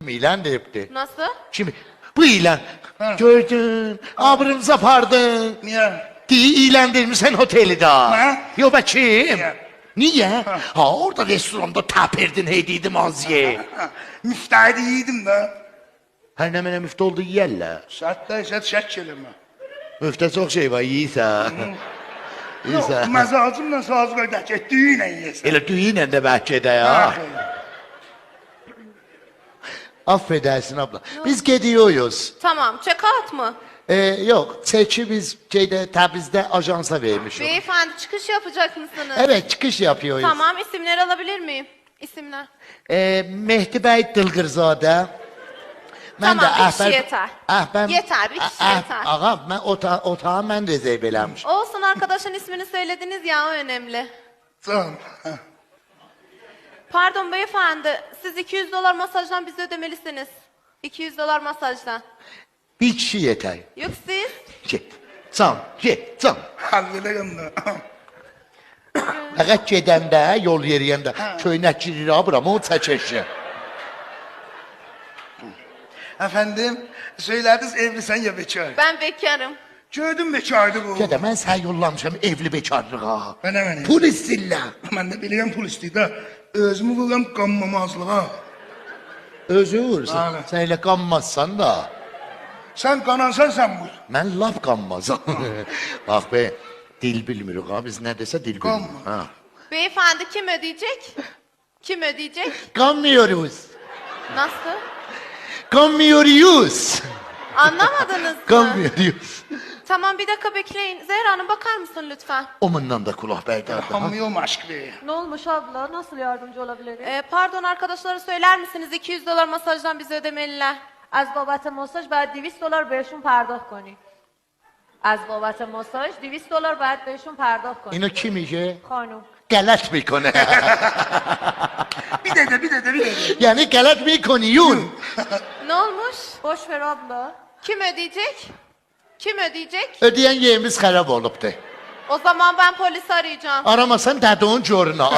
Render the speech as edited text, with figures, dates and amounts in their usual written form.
İlan da yaptı. Nasıl? Şimdi bu ilan gördün, abrımıza apardın. Niye? Diye ilan değil mi sen oteli daha? Ne? Yok bakayım. Niye? Niye? Ha orada restoranda taperdin hediydim az ye. Müftahidi yedim de. Her ne mene müftü oldu yerler. Şartta şart kelime. Müfte çok şey var yiyse. Yok, məzacımla sazı ödək et, düyünlə yeyəsən. Elə düyünlə de belki de ya. Affedersin abla. Biz gidiyoruz. Tamam, check-out mı? Yok, seçi biz Təbriz'de ajansa vermiş. Beyefendi çıkış yapacak mısınız? Evet, çıkış yapıyoruz. Tamam, isimleri alabilir miyim? İsimler. Mehdi Bey Dılgırzade. Tamam, bir kişi yeter. Yeter, bir kişi yeter. Ağam, ben otağı ben rezerv eləmiş. Olsun, arkadaşın ismini söylediniz ya, o önemli. Tamam. Pardon beyefendi, siz $200 masajdan bize ödemelisiniz. $200 masajdan. Bir kişi yeter. Yok siz? Get. Hallederim de. Fakat gedəndə, yol yeriyəndə köynək girir abram, o çəkəşi. Efendim, söylədiniz evlisən ya bekar. Ben bekarım. Gördüm bekardı bu. Gedə, mən sən yollamışam evli bekarlığa. Mənə. Pul istillə. Mən də bilirəm pul istəyir də. Özümü vururam qanmamazlığa. Özü vurursan, Aynen. sən elə qanmazsan da. Sən qanansan sən vur. Mən laf qanmazam. Bax be, dil bilmirik ha, biz nə desə dil bilmirik. Qanma. Ha. Beyefendi kim ödeyecek? Kim ödeyecek? Qanmıyoruz. Nasıl? Qanmıyoruz. Anlamadınız mı? Qanmıyoruz. Tamam, bir dakika bekleyin. Zehra Hanım bakar mısın lütfen? Omundan da kulaq bəydardı. Ha. Qanmıyorum aşk be. Ne olmuş abla? Nasıl yardımcı olabilirim? Pardon arkadaşlara söyler misiniz? $200 masajdan bize ödemeliler. از بابت ماساژ باید $200 بهشون پرداخت کنی. از بابت ماساژ $200 باید بهشون پرداخت کنی. İno kim işe? خانم. Qələt mikonu. Bir de. Yani qələt mikoniyun. Ne olmuş? Boş ver abla. Kim ödeyecek? Kim ödeyecek? Ödəyən yerimiz xərab olubdu. O zaman ben polisi arayacağım. Aramasan dəduğun coruna.